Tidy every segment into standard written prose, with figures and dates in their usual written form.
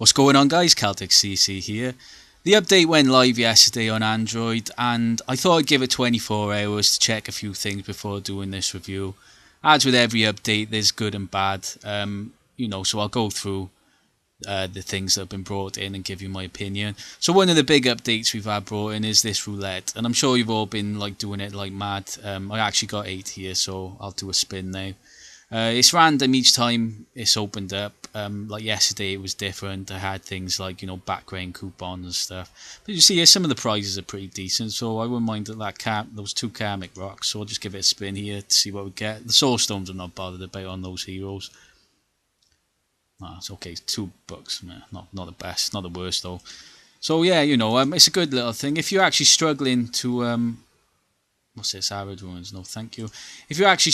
What's going on, guys? Celtic CC here. The update went live yesterday on Android, and I thought I'd give it 24 hours to check a few things before doing this review. As with every update, there's good and bad, so I'll go through the things that have been brought in and give you my opinion. So one of the big updates we've had brought in is this roulette, and I'm sure you've all been doing it like mad. I actually got 8 here, so I'll do a spin now. It's random each time it's opened up. Like yesterday it was different. I had things like, background coupons and stuff. But you see here, some of the prizes are pretty decent, so I wouldn't mind those 2 karmic rocks. So I'll just give it a spin here to see what we get. The soul stones I'm not bothered about on those heroes. It's okay, it's $2. Not the best, not the worst though. So yeah, it's a good little thing. If you're actually struggling to what's this? Arid ruins? No, thank you. If you're actually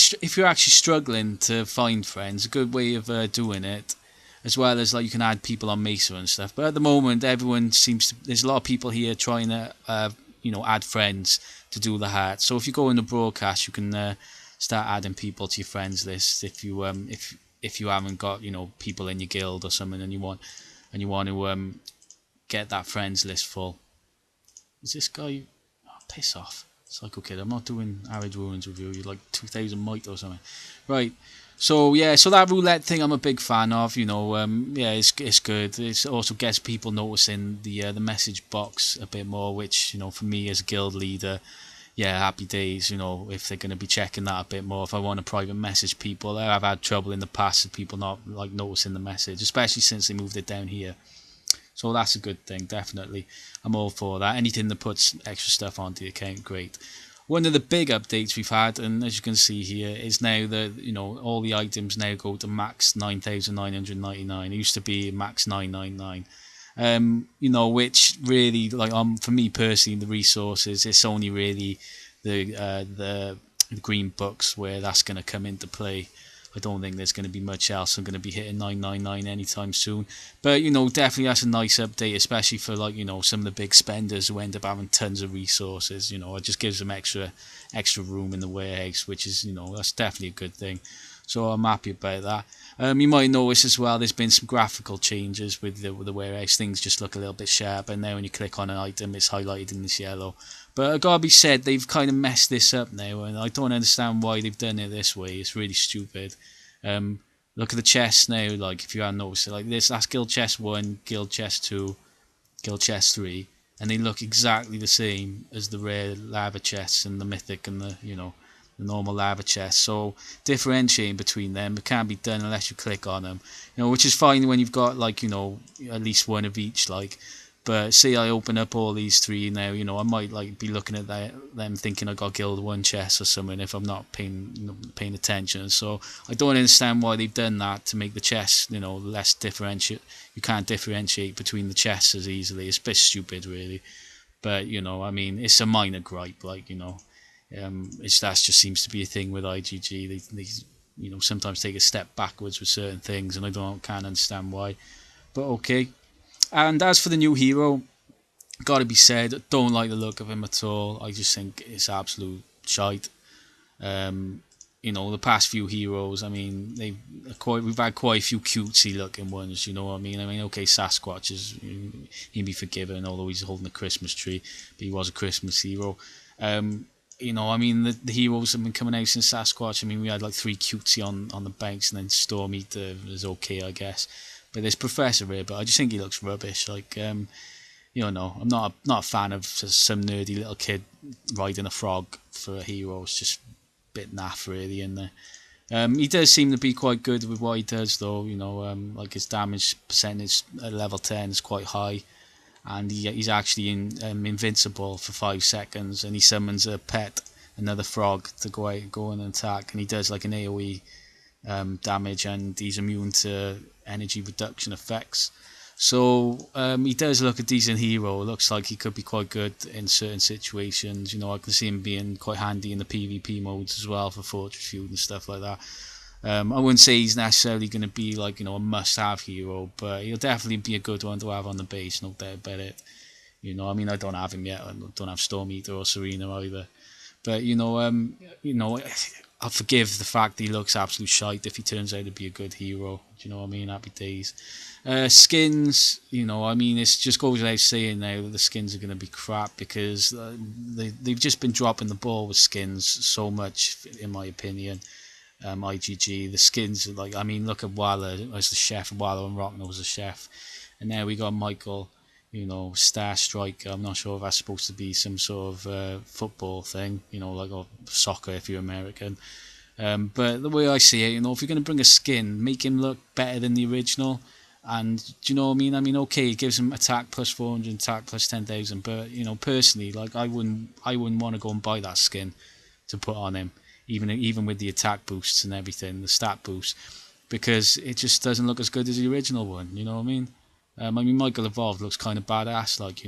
struggling to find friends, a good way of doing it, as well as you can add people on Mesa and stuff. But at the moment, there's a lot of people here trying to add friends to do the heart. So if you go in the broadcast, you can start adding people to your friends list if you haven't got people in your guild or something, and you want to get that friends list full. Is this guy? Oh, piss off. Psycho Kid, I'm not doing Arid Ruins review, you're like 2000 might or something. Right, so yeah, so that roulette thing I'm a big fan of, it's good. It also gets people noticing the message box a bit more, which, for me as a guild leader, yeah, happy days, if they're going to be checking that a bit more. If I want to private message people, I've had trouble in the past with people not noticing the message, especially since they moved it down here. So that's a good thing, definitely. I'm all for that. Anything that puts extra stuff onto the account, great. One of the big updates we've had, and as you can see here, is now that all the items now go to max 9,999. It used to be max 999. Which really, for me personally, the resources, it's only really the green books where that's going to come into play. I don't think there's going to be much else. I'm going to be hitting 999 anytime soon. But, definitely that's a nice update, especially for, some of the big spenders who end up having tons of resources. It just gives them extra room in the warehouse, which is, that's definitely a good thing. So I'm happy about that. You might notice as well, there's been some graphical changes with the warehouse. Things just look a little bit sharper. And now when you click on an item, it's highlighted in this yellow. But it gotta be said, they've kind of messed this up now, and I don't understand why they've done it this way. It's really stupid. Look at the chests now. If you haven't noticed it, this, that's guild chest 1, guild chest 2, guild chest 3, and they look exactly the same as the rare lava chests and the mythic and the the normal lava chests. So differentiating between them, it can't be done unless you click on them. Which is fine when you've got at least one of each. But say I open up all these 3 now, I might be looking at them thinking I got guild 1 chest or something if I'm not paying attention. So I don't understand why they've done that to make the chests less differentiate. You can't differentiate between the chests as easily. It's a bit stupid really. But it's a minor gripe. That just seems to be a thing with IGG. They sometimes take a step backwards with certain things, and I can't understand why. But okay. And as for the new hero, gotta be said, don't like the look of him at all. I just think it's absolute shite. The past few heroes, we've had quite a few cutesy looking ones. Okay, Sasquatch he'd be forgiven, although he's holding a Christmas tree, but he was a Christmas hero. The heroes have been coming out since Sasquatch. We had 3 cutesy on the banks, and then Storm Eater is okay, I guess. But there's Professor Ribbit. I just think he looks rubbish. I'm not a fan of some nerdy little kid riding a frog for a hero. It's just a bit naff, really. And he does seem to be quite good with what he does, though. His damage percentage at level 10 is quite high, and he's actually invincible for 5 seconds. And he summons a pet, another frog, to go and attack, and he does an AOE damage, and he's immune to energy reduction effects. So he does look a decent hero. It looks like he could be quite good in certain situations. I can see him being quite handy in the PvP modes as well for Fortress Feud and stuff like that. I wouldn't say he's necessarily going to be a must-have hero, but he'll definitely be a good one to have on the base, no doubt about it. I don't have him yet. I don't have Storm Eater or Serena either. But I'll forgive the fact that he looks absolute shite if he turns out to be a good hero. Do you know what I mean? Happy days. Skins, I mean, it just goes without saying now that the skins are going to be crap because they've just been dropping the ball with skins so much, in my opinion. IGG, the skins are like, I mean, look at Waller as the chef. Waller and Rockner was the chef. And now we got Michael, star striker. I'm not sure if that's supposed to be some sort of football thing, like soccer if you're American. But the way I see it, if you're going to bring a skin, make him look better than the original. And do you know what I mean? I mean, okay, it gives him attack plus 400, attack plus 10,000. But personally, like I wouldn't want to go and buy that skin to put on him, even with the attack boosts and everything, the stat boosts, because it just doesn't look as good as the original one. You know what I mean? I mean, Michael Evolved looks kind of badass, like,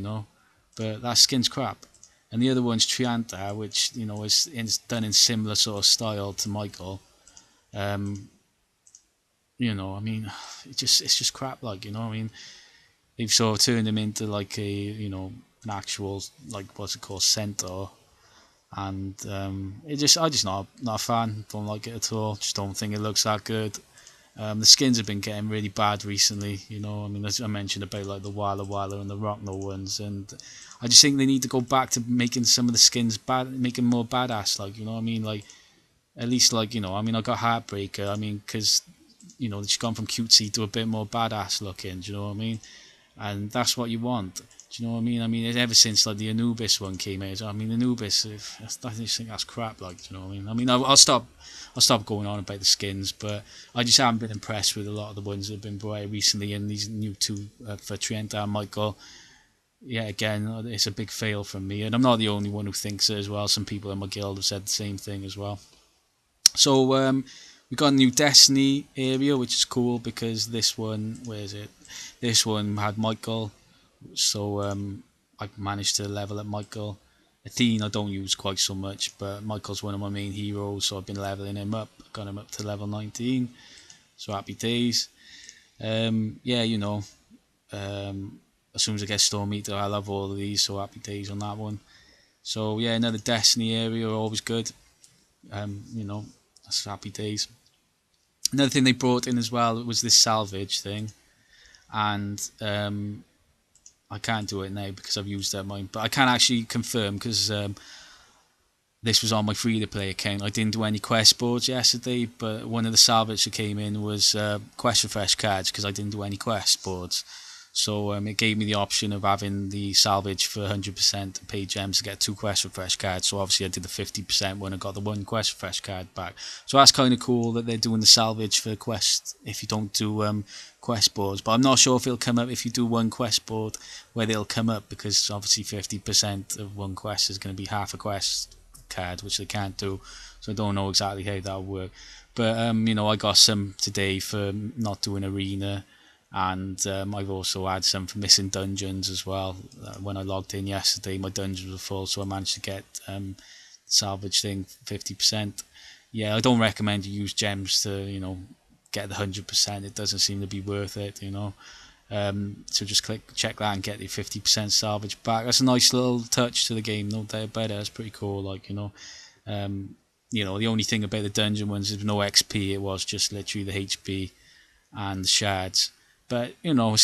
but that skin's crap. And the other one's Trianta, which, is done in similar sort of style to Michael. I mean, it's just crap, like, I mean, they've sort of turned him into like a, an actual, like, what's it called, centaur. And I'm just not a fan. Don't like it at all. Just don't think it looks that good. The skins have been getting really bad recently, I mean, as I mentioned about like the Waller and the Rockno ones, and I just think they need to go back to making some of the skins bad, making more badass, like, I mean, like, at least, like, I mean, I got Heartbreaker, I mean, because, she's gone from cutesy to a bit more badass looking, do you know what I mean? And that's what you want. Do you know what I mean? I mean, ever since like the Anubis one came out, I mean, Anubis, I just think that's crap. Like, do you know what I mean? I mean, I'll stop going on about the skins, but I just haven't been impressed with a lot of the ones that have been brought out recently, and these new two for Trienta and Michael. Yeah, again, it's a big fail from me, and I'm not the only one who thinks it as well. Some people in my guild have said the same thing as well. So we got a new Destiny area, which is cool because this one, where is it? This one had Michael. So I managed to level up Michael. Athene I don't use quite so much, but Michael's one of my main heroes, so I've been leveling him up. Got him up to level 19, so happy days. Yeah, as soon as I get Storm Eater, I love all of these, so happy days on that one. So yeah, another Destiny area, always good. That's happy days. Another thing they brought in as well was this salvage thing, and I can't do it now because I've used that mine, but I can actually confirm because this was on my free-to-play account. I didn't do any quest boards yesterday, but one of the salvage that came in was quest refresh cards because I didn't do any quest boards. So it gave me the option of having the salvage for 100% and pay gems to get 2 quest refresh cards. So obviously I did the 50% when I got the 1 quest refresh card back. So that's kind of cool that they're doing the salvage for quest if you don't do quest boards. But I'm not sure if it'll come up if you do 1 quest board, where they'll come up, because obviously 50% of 1 quest is going to be half a quest card, which they can't do. So I don't know exactly how that'll work. But I got some today for not doing arena. And I've also had some for missing dungeons as well. When I logged in yesterday, my dungeons were full, so I managed to get the salvage thing 50%. Yeah, I don't recommend you use gems to, get the 100%. It doesn't seem to be worth it, So just check that and get the 50% salvage back. That's a nice little touch to the game, no doubt about it. That's pretty cool, like, the only thing about the dungeon ones is no XP. It was just literally the HP and the shards. But it's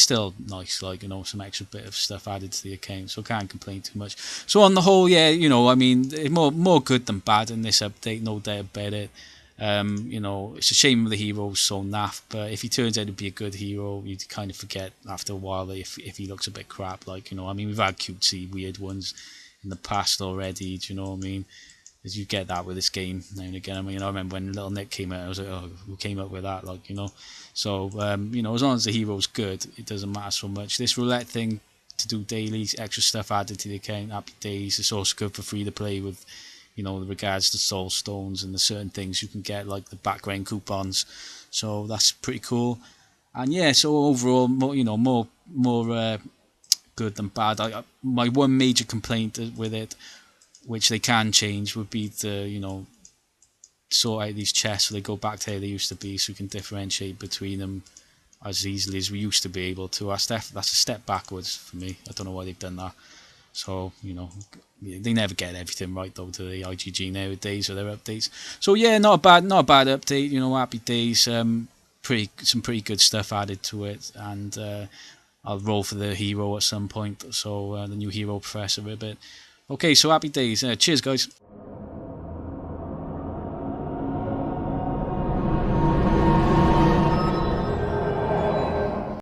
still nice, like, some extra bit of stuff added to the account, so I can't complain too much. So on the whole, yeah, I mean, more good than bad in this update, no doubt about it. It's a shame the hero's so naff, but if he turns out to be a good hero, you kind of forget after a while that if he looks a bit crap, like, I mean, we've had cutesy weird ones in the past already, do you know what I mean? As you get that with this game now and again. I mean, I remember when Little Nick came out, I was like, oh, who came up with that? Like, So, as long as the hero's good, it doesn't matter so much. This roulette thing to do daily, extra stuff added to the account, happy days. It's also good for free to play with, with regards to soul stones and the certain things you can get, like the background coupons. So that's pretty cool. And yeah, so overall, more good than bad. My one major complaint with it, which they can change, would be to, sort out these chests so they go back to how they used to be, so we can differentiate between them as easily as we used to be able to. That's a step backwards for me. I don't know why they've done that. So, you know, they never get everything right though to the IGG nowadays with their updates. So yeah, not a bad update. You know, happy days. Some pretty good stuff added to it, and I'll roll for the hero at some point. So the new hero, Professor Ribbit. Okay, so happy days. Cheers, guys.